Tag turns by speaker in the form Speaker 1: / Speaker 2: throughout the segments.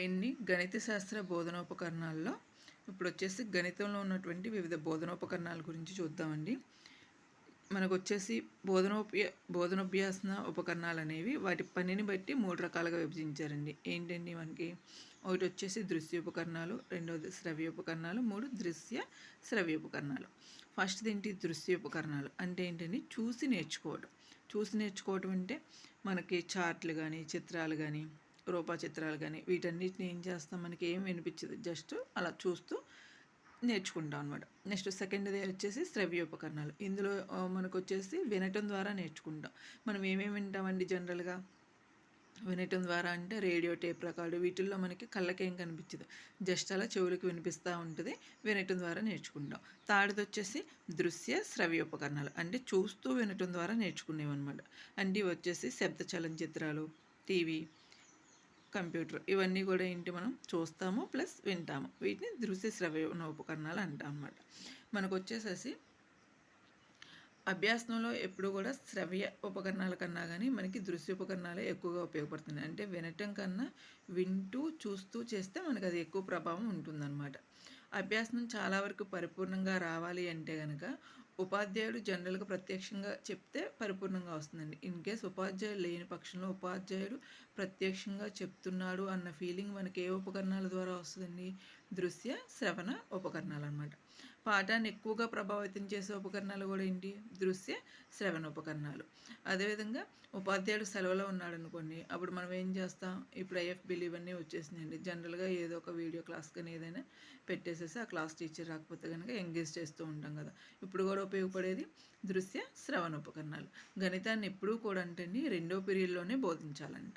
Speaker 1: Hi గణిత శాస్త్ర బోధనోపకరణాల్లో ఇప్పుడు వచ్చేసి గణితంలో ఉన్నటువంటి వివిధ బోధనోపకరణాల గురించి చూద్దామండి. మనకు వచ్చేసి బోధనోభ్యాసన ఉపకరణాలు అనేవి వాటి పనిని బట్టి 3 రకాలుగా విభజించారండి. ఏంటండి మనకి ఒకటి వచ్చేసి దృశ్య ఉపకరణాలు, రెండోది శ్రవ్య ఉపకరణాలు, 3 దృశ్య శ్రవ్య ఉపకరణాలు. ఫస్ట్ ఏంటి దృశ్య ఉపకరణాలు అంటే ఏంటండి చూసి నేర్చుకోవడం అంటే మనకి చార్ట్లు కానీ చిత్రాలు కానీ రూపా చిత్రాలు కానీ వీటన్నిటిని ఏం చేస్తాం, మనకి ఏం వినిపించదు, జస్ట్ అలా చూస్తూ నేర్చుకుంటాం అనమాట. నెక్స్ట్ సెకండ్ది వచ్చేసి శ్రవ్య ఉపకరణాలు. ఇందులో మనకు వచ్చేసి వినటం ద్వారా నేర్చుకుంటాం. మనం ఏమేమి వింటామండి జనరల్గా వినటం ద్వారా అంటే రేడియో, టేప్ రికార్డు, వీటిల్లో మనకి కళ్ళకేం కనిపించదు, జస్ట్ అలా చెవులకు వినిపిస్తూ ఉంటుంది, వినటం ద్వారా నేర్చుకుంటాం. థర్డ్ది వచ్చేసి దృశ్య శ్రవ్య ఉపకరణాలు అంటే చూస్తూ వినటం ద్వారా నేర్చుకునేవన్నమాట. అంటే ఇవి వచ్చేసి శబ్ద చలనచిత్రాలు, టీవీ, కంప్యూటర్, ఇవన్నీ కూడా ఏంటి మనం చూస్తాము ప్లస్ వింటాము. వీటిని దృశ్య శ్రవ్య ఉపకరణాలు అంటాం అన్నమాట. మనకు వచ్చేసేసి అభ్యాసంలో ఎప్పుడు కూడా శ్రవ్య ఉపకరణాల కన్నా కానీ మనకి దృశ్య ఉపకరణాలే ఎక్కువగా ఉపయోగపడుతున్నాయి. అంటే వినటం కన్నా వింటూ చూస్తూ చేస్తే మనకు అది ఎక్కువ ప్రభావం ఉంటుందన్నమాట. అభ్యాసం చాలా వరకు పరిపూర్ణంగా రావాలి అంటే కనుక ఉపాధ్యాయుడు జనరల్గా ప్రత్యక్షంగా చెప్తే పరిపూర్ణంగా వస్తుందండి. ఇన్ కేస్ ఉపాధ్యాయుడు లేని పక్షంలో ఉపాధ్యాయుడు ప్రత్యక్షంగా చెప్తున్నాడు అన్న ఫీలింగ్ మనకి ఏ ఉపకరణాల ద్వారా వస్తుందండి? దృశ్య శ్రవణ ఉపకరణాలు అన్నమాట. పాఠాన్ని ఎక్కువగా ప్రభావితం చేసే ఉపకరణాలు కూడా ఏంటి? దృశ్య శ్రవణ ఉపకరణాలు. అదేవిధంగా ఉపాధ్యాయుడు సెలవులో ఉన్నాడు అనుకోండి, అప్పుడు మనం ఏం చేస్తాం, ఇప్పుడు ఐఎఫ్బీలు ఇవన్నీ వచ్చేసినాయండి. జనరల్గా ఏదో ఒక వీడియో క్లాస్ కానీ ఏదైనా పెట్టేసేసి ఆ క్లాస్ టీచర్ రాకపోతే కనుక ఎంగేజ్ చేస్తూ ఉంటాం కదా. ఇప్పుడు కూడా ఉపయోగపడేది దృశ్య శ్రవణ ఉపకరణాలు. గణితాన్ని ఎప్పుడూ కూడా అంటే రెండో పీరియడ్లోనే బోధించాలంట.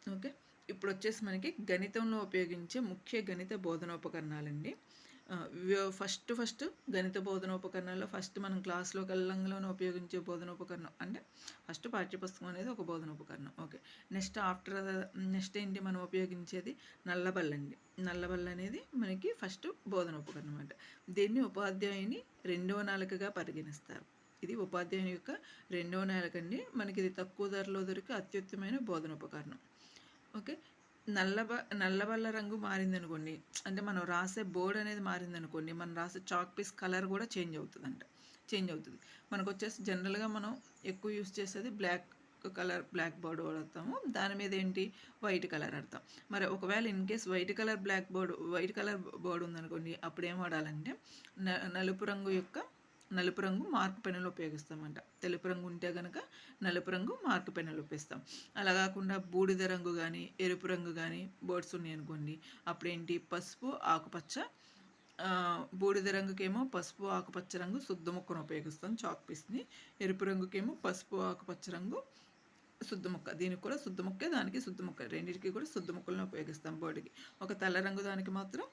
Speaker 1: ఓకే, ఇప్పుడు వచ్చేసి మనకి గణితంలో ఉపయోగించే ముఖ్య గణిత బోధనోపకరణాలండి. ఫస్ట్ గణిత బోధనోపకరణాల్లో ఫస్ట్ మనం క్లాస్లోకి వెళ్ళంగానే ఉపయోగించే బోధనోపకరణం అంటే ఫస్ట్ పాఠ్యపుస్తకం అనేది ఒక బోధనోపకరణం. ఓకే, నెక్స్ట్ ఏంటి మనం ఉపయోగించేది? నల్లబల్ల అండి. నల్లబల్ల అనేది మనకి ఫస్ట్ బోధనోపకరణం అంట. దీన్ని ఉపాధ్యాయుని రెండవ నాలుకగా పరిగణిస్తారు. ఇది ఉపాధ్యాయుని యొక్క రెండవ నాలుక అండి. మనకి ఇది తక్కువ ధరలో దొరికే అత్యుత్తమైన బోధనోపకరణం. ఓకే, నల్లబల్ల రంగు మారిందనుకోండి, అంటే మనం రాసే బోర్డు అనేది మారిందనుకోండి, మనం రాసే చాక్ పీస్ కలర్ కూడా చేంజ్ అవుతుంది. మనకు వచ్చేసి జనరల్గా మనం ఎక్కువ యూస్ చేసేది బ్లాక్ బోర్డు వాడతాము. దాని మీద ఏంటి? వైట్ కలర్ ఆడతాం. మరి ఒకవేళ in case white colour board ఉందనుకోండి, అప్పుడు ఏం వాడాలంటే నలుపు రంగు మార్క్ పెన్నులు ఉపయోగిస్తామంట. తెలుపు రంగు ఉంటే కనుక నలుపు రంగు మార్క్ పెన్నులు ఉపయోగిస్తాం. అలా కాకుండా బూడిద రంగు కానీ ఎరుపు రంగు కానీ బోర్డ్స్ ఉన్నాయి అనుకోండి, అప్పుడేంటి పసుపు ఆకుపచ్చ, బూడిద రంగుకేమో పసుపు ఆకుపచ్చ రంగు శుద్ధ ముక్కను ఉపయోగిస్తాం చాక్ పీస్ని. ఎరుపు రంగుకేమో పసుపు ఆకుపచ్చ రంగు శుద్ధ ముక్క, దీనికి కూడా శుద్ధ ముక్కే, దానికి శుద్ధ ముక్క, రెండింటికి కూడా శుద్ధ ముక్కలను ఉపయోగిస్తాం బోర్డుకి. ఒక తెల్ల రంగు దానికి మాత్రం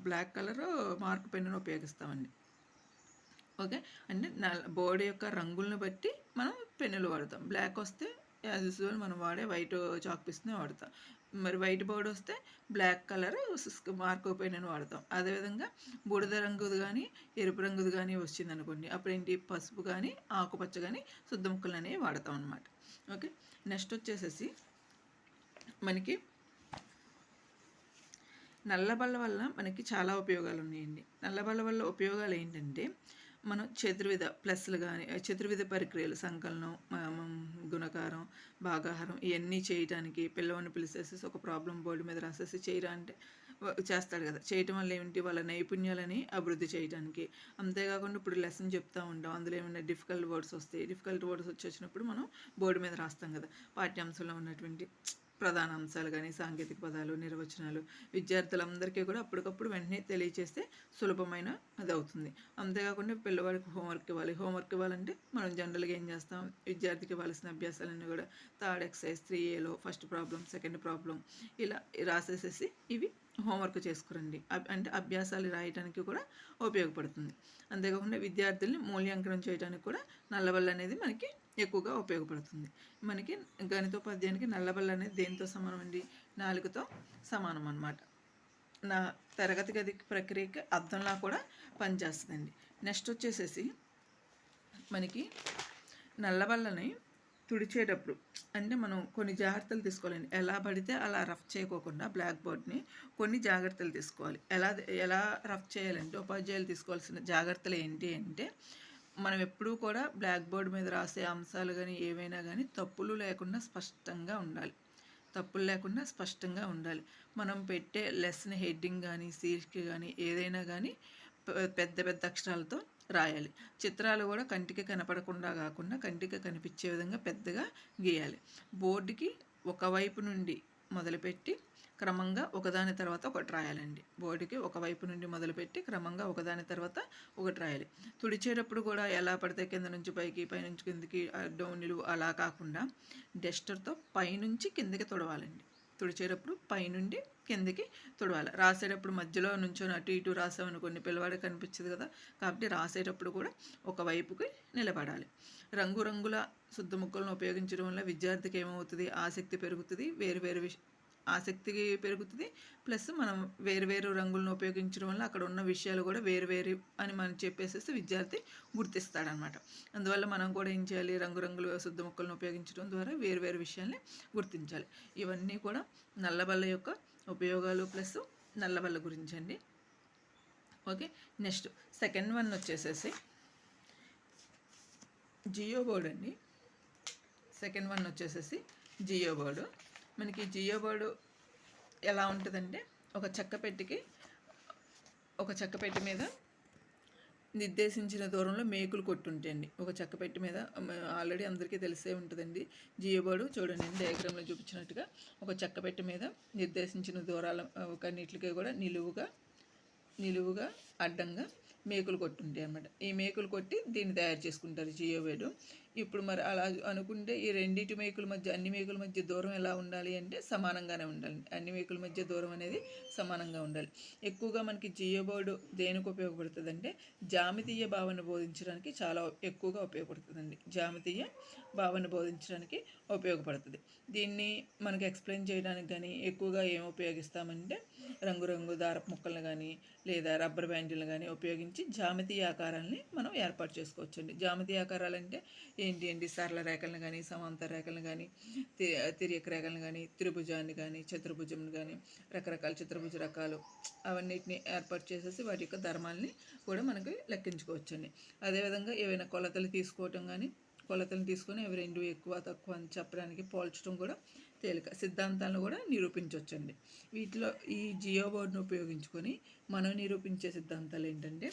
Speaker 1: బ్లాక్ కలర్ మార్క్ పెన్నును ఉపయోగిస్తామండి. ఓకే, అంటే బోర్డు యొక్క రంగులను బట్టి మనం పెన్నులు వాడతాం. బ్లాక్ వస్తే యాజ్ యూజువల్ మనం వాడే వైట్ చాక్ పీస్ని వాడతాం. మరి వైట్ బోర్డు వస్తే బ్లాక్ కలర్ మార్కర్ పెన్నుని వాడతాం. అదేవిధంగా బూడిద రంగుది కానీ ఎరుపు రంగుది కానీ వచ్చింది అనుకోండి, అప్పుడు ఏంటి? పసుపు కానీ ఆకుపచ్చ కానీ శుద్ధ ముక్కలు అనేవి వాడతాం అన్నమాట. ఓకే, నెక్స్ట్ వచ్చేసేసి మనకి నల్లబల్ల వల్ల మనకి చాలా ఉపయోగాలు ఉన్నాయండి. నల్లబల్ల వల్ల ఉపయోగాలు ఏంటంటే, మనం చతుర్విధ ప్రక్రియలు, సంకలనం, గుణకారం, భాగాహారం ఇవన్నీ చేయడానికి పిల్లవాడిని పిలిచేసి ఒక ప్రాబ్లం బోర్డు మీద రాసేసి చేయరా అంటే చేస్తాడు కదా. చేయటం వల్ల ఏమిటి? వాళ్ళ నైపుణ్యాలని అభివృద్ధి చేయడానికి. అంతేకాకుండా ఇప్పుడు లెసన్ చెప్తూ ఉంటాం, అందులో ఏమైనా డిఫికల్ట్ వర్డ్స్ వచ్చినప్పుడు మనం బోర్డు మీద రాస్తాం కదా. పాఠ్యాంశంలో ఉన్నటువంటి ప్రధాన అంశాలు కానీ సాంకేతిక పదాలు, నిర్వచనాలు విద్యార్థులందరికీ కూడా అప్పటికప్పుడు వెంటనే తెలియచేస్తే సులభమైన అది అవుతుంది. అంతేకాకుండా పిల్లవాడికి హోంవర్క్ ఇవ్వాలంటే మనం జనరల్గా ఏం చేస్తాం, విద్యార్థికి ఇవ్వాల్సిన అభ్యాసాలన్నీ కూడా థర్డ్ ఎక్సర్సైజ్ 3Aలో ఫస్ట్ ప్రాబ్లం, సెకండ్ ప్రాబ్లం ఇలా రాసేసేసి ఇవి హోంవర్క్ చేసుకురండి అంటే అభ్యాసాలు రాయడానికి కూడా ఉపయోగపడుతుంది. అంతేకాకుండా విద్యార్థుల్ని మూల్యాంకనం చేయడానికి కూడా నల్లబల్ల అనేది మనకి ఎక్కువగా ఉపయోగపడుతుంది. మనకి గణితోపాధ్యాయునికి నల్లబల్ల అనేది దేనితో సమానం అండి? 4తో సమానం అన్నమాట. నా తరగతి గది ప్రక్రియకి అర్థంలా కూడా పనిచేస్తుందండి. నెక్స్ట్ వచ్చేసేసి మనకి నల్లబల్లని తుడిచేటప్పుడు అంటే మనం కొన్ని జాగ్రత్తలు తీసుకోవాలండి. ఎలా పడితే అలా రఫ్ చేయకోకుండా బ్లాక్ బోర్డ్‌ని కొన్ని జాగ్రత్తలు తీసుకోవాలి. ఎలా రఫ్ చేయాలంటే ఉపాధ్యాయులు తీసుకోవాల్సిన జాగ్రత్తలు ఏంటి అంటే, మనం ఎప్పుడూ కూడా బ్లాక్ బోర్డ్ మీద రాసే అంశాలు గానీ, ఏవైనా గానీ తప్పులు లేకుండా స్పష్టంగా ఉండాలి. తప్పులు లేకుండా స్పష్టంగా ఉండాలి. మనం పెట్టే లెసన్ హెడ్డింగ్ గానీ, శీర్షిక గానీ ఏదైనా గానీ పెద్ద పెద్ద అక్షరాలతో రాయాలి. చిత్రాలు కూడా కంటికి కనపడకుండా కాకుండా కంటికి కనిపించే విధంగా పెద్దగా గీయాలి. బోర్డుకి ఒకవైపు నుండి మొదలుపెట్టి క్రమంగా ఒకదాని తర్వాత ఒకటి రాయాలండి. బోర్డుకి ఒకవైపు నుండి మొదలుపెట్టి క్రమంగా ఒకదాని తర్వాత ఒకటి రాయాలి. తుడిచేటప్పుడు కూడా ఎలా పడితే కింద నుంచి పైకి, పైనుంచి కిందకి, అడ్డం నిలువు అలా కాకుండా డస్టర్తో పైనుంచి కిందకి తుడవాలండి. తుడిచేటప్పుడు పైనుండి కిందకి తుడవాలి. రాసేటప్పుడు మధ్యలో నుంచొని అటు ఇటు రాసామనుకోండి పిల్లవాడికి కనిపించదు కదా. కాబట్టి రాసేటప్పుడు కూడా ఒకవైపుకి నిలబడాలి. రంగురంగుల శుద్ధ ముక్కలను ఉపయోగించడం వల్ల విద్యార్థికి ఏమవుతుంది, ఆసక్తి పెరుగుతుంది. వేరు ఆసక్తి పెరుగుతుంది. ప్లస్ మనం వేరు రంగులను ఉపయోగించడం వల్ల అక్కడ ఉన్న విషయాలు కూడా వేరు అని మనం చెప్పేసేసి విద్యార్థి గుర్తిస్తాడనమాట. అందువల్ల మనం కూడా ఏం చేయాలి, రంగురంగుల శుద్ధ ముక్కలను ఉపయోగించడం ద్వారా వేరు విషయాల్ని గుర్తించాలి. ఇవన్నీ కూడా నల్లబల్ల యొక్క ఉపయోగాలు ప్లస్ నల్లబల్ల గురించి అండి. ఓకే, నెక్స్ట్ సెకండ్ వన్ వచ్చేసేసి జియో బోర్డ్ అండి. సెకండ్ వన్ వచ్చేసేసి జియో బోర్డు. మనకి జియో బోర్డు ఎలా ఉంటుందంటే, ఒక చెక్కపెట్టి మీద నిర్దేశించిన దూరంలో మేకులు కొట్టుంటాయండి. ఒక చెక్కపెట్టి మీద ఆల్రెడీ అందరికీ తెలిసే ఉంటుందండి. జియో బోర్డు చూడండి, డయాగ్రామ్లో చూపించినట్టుగా ఒక చెక్కపెట్టి మీద నిర్దేశించిన దూరాల కన్నిటికి కూడా నిలువుగా అడ్డంగా మేకులు కొట్టుంటాయి అన్నమాట. ఈ మేకులు కొట్టి దీన్ని తయారు చేసుకుంటారు జియో బోర్డు. ఇప్పుడు మరి అలా అనుకుంటే ఈ రెండింటి మేకుల మధ్య, అన్ని మేకుల మధ్య దూరం ఎలా ఉండాలి అంటే సమానంగానే ఉండాలి. అన్ని మేకుల మధ్య దూరం అనేది సమానంగా ఉండాలి. ఎక్కువగా మనకి జియో బోర్డు దేనికి ఉపయోగపడుతుంది అంటే జామితీయ భావన బోధించడానికి చాలా ఎక్కువగా ఉపయోగపడుతుందండి. జామితీయ భావన బోధించడానికి ఉపయోగపడుతుంది. దీన్ని మనకి ఎక్స్ప్లెయిన్ చేయడానికి కానీ ఎక్కువగా ఏం ఉపయోగిస్తామంటే రంగురంగు దారపు ముక్కలను కానీ లేదా రబ్బర్ బ్యాండ్లను కానీ ఉపయోగించి జామితీయ ఆకారాలని మనం ఏర్పాటు చేసుకోవచ్చండి. జామితీయ ఆకారాలు అంటే ఏంటి సరళ రేఖలను కానీ, సమాంతర రేఖలను కానీ, తిర్యక రేఖలను కానీ, త్రిభుజాన్ని కానీ, చతుర్భుజంని కానీ, రకరకాల చతుర్భుజ రకాలు అవన్నిటిని ఏర్పాటు చేసేసి వాటి యొక్క ధర్మాలని కూడా మనకి లెక్కించుకోవచ్చండి. అదేవిధంగా ఏవైనా కొలతలు తీసుకోవటం కానీ, కొలతలు తీసుకొని అవి రెండు ఎక్కువ తక్కువ అని చెప్పడానికి పోల్చడం కూడా తేలిక. సిద్ధాంతాలను కూడా నిరూపించవచ్చండి. వీటిలో ఈ జియో బోర్డును ఉపయోగించుకొని మనం నిరూపించే సిద్ధాంతాలు ఏంటంటే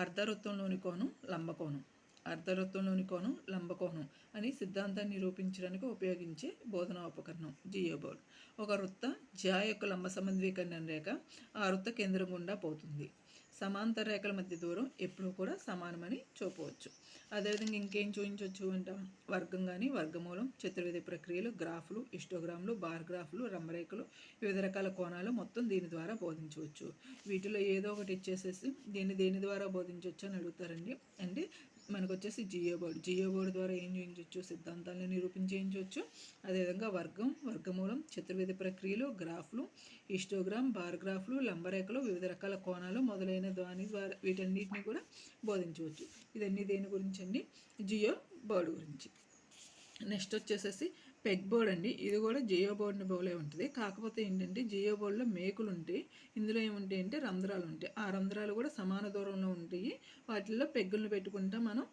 Speaker 1: అర్ధవృత్తంలోని కోణం లంబకోణం, అర్ధవృత్తంలోని కోణం లంబకోణం అని సిద్ధాంతాన్ని నిరూపించడానికి ఉపయోగించే బోధనా ఉపకరణం జియో బోర్డు. ఒక వృత్త జ్యా యొక్క లంబ సమద్వీకరణ రేఖ ఆ వృత్త కేంద్రం గుండా పోతుంది. సమాంతర రేఖల మధ్య దూరం ఎప్పుడూ కూడా సమానమని చూపవచ్చు. అదేవిధంగా ఇంకేం చూపించవచ్చు అంటే వర్గం కానీ, వర్గమూలం, చతుర్విధ ప్రక్రియలు, గ్రాఫ్లు, హిస్టోగ్రామ్లు, బార్ గ్రాఫ్లు, రంబరేఖలు, వివిధ రకాల కోణాలు మొత్తం దీని ద్వారా బోధించవచ్చు. వీటిలో ఏదో ఒకటి ఇచ్చేసేసి దేని ద్వారా బోధించవచ్చు అని అడుగుతారండి. అంటే మనకు వచ్చేసి జియో బోర్డు ద్వారా ఏం చేయించవచ్చు, సిద్ధాంతాలను నిరూపించేయించవచ్చు. అదేవిధంగా వర్గం, వర్గమూలం, చతుర్విధ ప్రక్రియలు, గ్రాఫ్లు, హిస్టోగ్రామ్, బార్ గ్రాఫ్లు, లంబరేఖలు, వివిధ రకాల కోణాలు మొదలైన దాని ద్వారా వీటన్నిటిని కూడా బోధించవచ్చు. ఇదన్నీ దేని గురించి అండి, జియో బోర్డు గురించి. నెక్స్ట్ వచ్చేసేసి పెగ్ బోర్డ్ అండి. ఇది కూడా జియో బోర్డుని బోలే ఉంటుంది. కాకపోతే ఏంటంటే జియో బోర్డులో మేకులు ఉంటాయి, ఇందులో ఏముంటాయి అంటే రంధ్రాలు ఉంటాయి. ఆ రంధ్రాలు కూడా సమాన దూరంలో ఉంటాయి. వాటిల్లో పెగ్గులను పెట్టుకుంటా మనం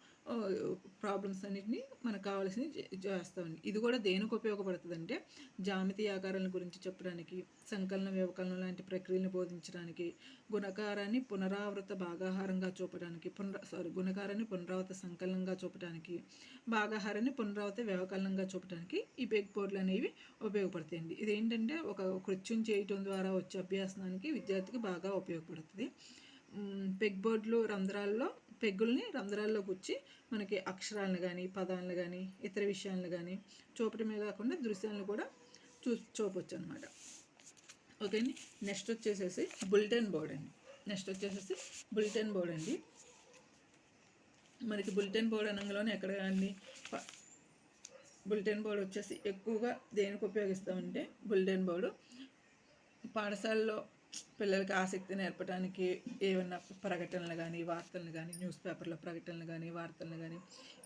Speaker 1: ప్రాబ్లమ్స్ అన్నిటిని మనకు కావాల్సినవి చేస్తామండి. ఇది కూడా దేనికి ఉపయోగపడుతుంది అంటే జామితీయ ఆకారాల గురించి చెప్పడానికి, సంకలన వ్యవకలనం లాంటి ప్రక్రియలను బోధించడానికి, గుణకారాన్ని పునరావృత భాగాహారంగా చూపడానికి, గుణకారాన్ని పునరావృత సంకలనంగా చూపడానికి, భాగాహారాన్ని పునరావృత వ్యవకలనంగా చూపడానికి ఈ పెగ్ బోర్డులు అనేవి ఉపయోగపడతాయండి. ఇదేంటంటే ఒక కృత్యం చేయటం ద్వారా వచ్చే అభ్యాసనానికి విద్యార్థికి బాగా ఉపయోగపడుతుంది. పెగ్ బోర్డులు పెగ్గుల్ని రంధ్రాల్లో గుచ్చి మనకి అక్షరాలను కానీ, పదాలను కానీ, ఇతర విషయాలను కానీ చూపటమే కాకుండా దృశ్యాలను కూడా చూపొచ్చు అనమాట. ఓకే అండి. నెక్స్ట్ వచ్చేసేసి బులెటిన్ బోర్డ్ అండి. మనకి బులెటిన్ బోర్డ్ అనగానే ఎక్కడ అండి, బులెటిన్ బోర్డు వచ్చేసి ఎక్కువగా దేనికి ఉపయోగిస్తామంటే బులెటిన్ బోర్డు పాఠశాలలో పిల్లలకి ఆసక్తి నేర్పడానికి ఏమన్నా ప్రకటనలు కానీ, వార్తలను కానీ, న్యూస్ పేపర్లో ప్రకటనలు కానీ, వార్తలను కానీ,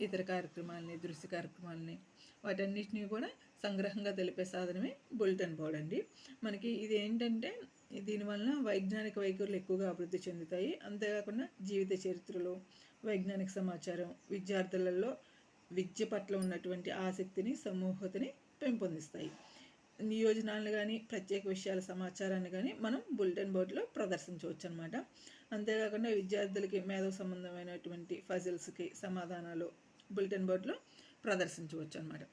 Speaker 1: ఇతర కార్యక్రమాలని, దృశ్య కార్యక్రమాలని వాటన్నిటిని కూడా సంగ్రహంగా తెలిపే సాధనమే బులెటిన్ బోర్డ్ అండి. మనకి ఇది ఏంటంటే దీనివల్ల వైజ్ఞానిక వైఖరులు ఎక్కువగా అభివృద్ధి చెందుతాయి. అంతేకాకుండా జీవిత చరిత్రలు, వైజ్ఞానిక సమాచారం, విద్యార్థులలో విద్య పట్ల ఉన్నటువంటి ఆసక్తిని, సమూహతని పెంపొందిస్తాయి. నియోజనాలను కానీ ప్రత్యేక విషయాల సమాచారాన్ని కానీ మనం బులెటిన్ బోర్డులో ప్రదర్శించవచ్చు అనమాట. అంతేకాకుండా విద్యార్థులకి మేధో సంబంధమైనటువంటి ఫజిల్స్కి సమాధానాలు బులెటిన్ బోర్డులో ప్రదర్శించవచ్చు అనమాట.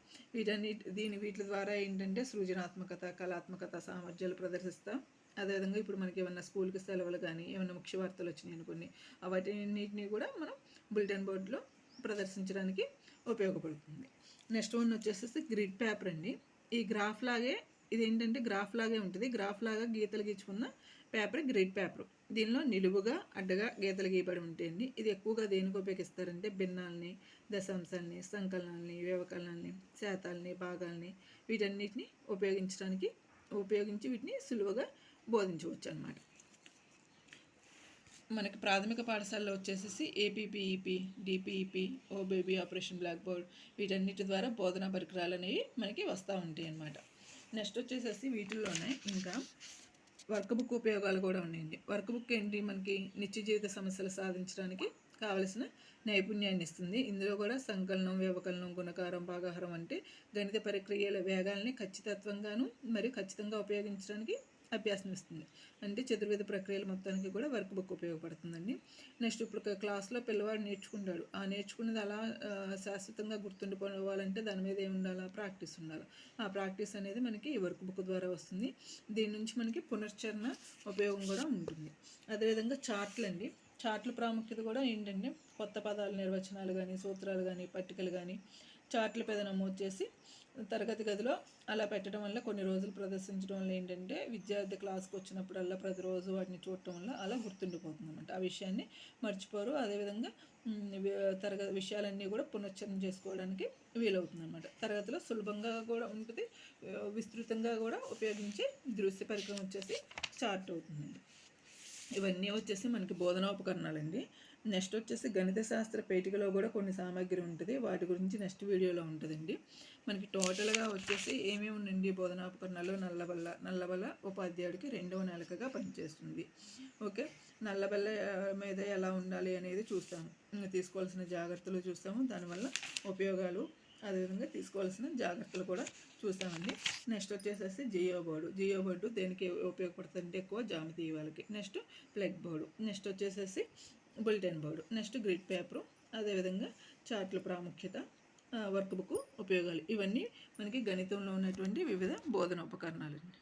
Speaker 1: వీటి ద్వారా ఏంటంటే సృజనాత్మకత, కళాత్మకత సామర్థ్యాలు ప్రదర్శిస్తాం. అదేవిధంగా ఇప్పుడు మనకి ఏమన్నా స్కూల్కి సెలవులు కానీ ఏమైనా ముఖ్య వార్తలు వచ్చినాయి అనుకోండి, వాటిన్నిటిని కూడా మనం బులెటిన్ బోర్డులో ప్రదర్శించడానికి ఉపయోగపడుతుంది. నెక్స్ట్ వన్ వచ్చేసి గ్రిడ్ పేపర్ అండి. ఈ గ్రాఫ్ లాగే ఇదేంటంటే గ్రాఫ్ లాగే ఉంటుంది. గ్రాఫ్ లాగా గీతలు గీచుకున్న పేపర్ గ్రిడ్ పేపర్. దీనిలో నిలువుగా అడ్డగా గీతలు గీయబడి ఉంటాయండి. ఇది ఎక్కువగా దేనికి ఉపయోగిస్తారంటే భిన్నాలని, దశాంశాలని, సంకలనాలని, వ్యవకలనాలని, శాతాలని, భాగాలని వీటన్నిటిని ఉపయోగించి వీటిని సులువుగా బోధించవచ్చు అన్నమాట. మనకి ప్రాథమిక పాఠశాలలో వచ్చేసి APPEP, DPEP, OBB, operation blackboard వీటన్నిటి ద్వారా బోధనా పరికరాలు అనేవి మనకి వస్తూ ఉంటాయి అన్నమాట. నెక్స్ట్ వచ్చేసేసి వీటిల్లోనే ఇంకా వర్క్ బుక్ ఉపయోగాలు కూడా ఉన్నాయండి. వర్క్ బుక్ ఏంటి, మనకి నిత్య జీవిత సమస్యలు సాధించడానికి కావలసిన నైపుణ్యాన్ని ఇస్తుంది. ఇందులో కూడా సంకలనం, వ్యవకలనం, గుణకారం, భాగాహారం అంటే గణిత ప్రక్రియల వేగాల్ని ఖచ్చితత్వంగాను మరియు ఖచ్చితంగా ఉపయోగించడానికి అభ్యాసం ఇస్తుంది. అంటే చతుర్వేద ప్రక్రియలు మొత్తానికి కూడా వర్క్ బుక్ ఉపయోగపడుతుందండి. నెక్స్ట్ ఇప్పుడు క్లాస్లో పిల్లవాడు నేర్చుకుంటాడు. ఆ నేర్చుకున్నది అలా శాశ్వతంగా గుర్తుండిపోవాలంటే దాని మీద ఏమి ఉండాలా, ప్రాక్టీస్ ఉండాలి. ఆ ప్రాక్టీస్ అనేది మనకి ఈ వర్క్ బుక్ ద్వారా వస్తుంది. దీని నుంచి మనకి పునశ్చరణ ఉపయోగం కూడా ఉంటుంది. అదేవిధంగా చార్ట్లు అండి. చార్ట్ల ప్రాముఖ్యత కూడా ఏంటంటే కొత్త పదాల నిర్వచనాలు కానీ, సూత్రాలు కానీ, పట్టికలు కానీ చార్ట్ల మీద నమోదు చేసి తరగతి గదిలో అలా పెట్టడం వల్ల కొన్ని రోజులు ప్రదర్శించడం వల్ల ఏంటంటే విద్యార్థి క్లాస్కి వచ్చినప్పుడల్లా ప్రతిరోజు వాటిని చూడటం వల్ల అలా గుర్తుండిపోతుంది అన్నమాట. ఆ విషయాన్ని మర్చిపోరు. అదేవిధంగా విషయాలన్నీ కూడా పునశ్చరణ చేసుకోవడానికి వీలవుతుంది అన్నమాట. తరగతిలో సులభంగా కూడా ఉంటుంది, విస్తృతంగా కూడా ఉపయోగించే దృశ్య పరికరం వచ్చేసి చార్ట్ అవుతుందండి. ఇవన్నీ వచ్చేసి మనకి బోధనోపకరణాలండి. నెక్స్ట్ వచ్చేసి గణిత శాస్త్ర పేటికలో కూడా కొన్ని సామాగ్రి ఉంటుంది. వాటి గురించి నెక్స్ట్ వీడియోలో ఉంటుందండి. మనకి టోటల్గా వచ్చేసి ఏమేమి ఉండండి బోధనోపకరణాలు. నల్లబల్ల ఉపాధ్యాయుడికి రెండవ నెలకగా పనిచేస్తుంది. ఓకే, నల్లబల్ల మీద ఎలా ఉండాలి అనేది చూస్తాము. తీసుకోవాల్సిన జాగ్రత్తలు చూస్తాము, దానివల్ల ఉపయోగాలు, అదేవిధంగా తీసుకోవాల్సిన జాగ్రత్తలు కూడా చూస్తామండి. నెక్స్ట్ వచ్చేసేసి జియో బోర్డు దేనికి ఉపయోగపడుతుంది అంటే ఎక్కువ జామితీయ వాళ్ళకి. నెక్స్ట్ ప్లగ్ బోర్డు, నెక్స్ట్ వచ్చేసేసి bulletin board, next grid paper, అదేవిధంగా చార్ట్ల ప్రాముఖ్యత, వర్క్ బుక్ ఉపయోగాలు, ఇవన్నీ మనకి గణితంలో ఉన్నటువంటి వివిధ బోధన ఉపకరణాలండి.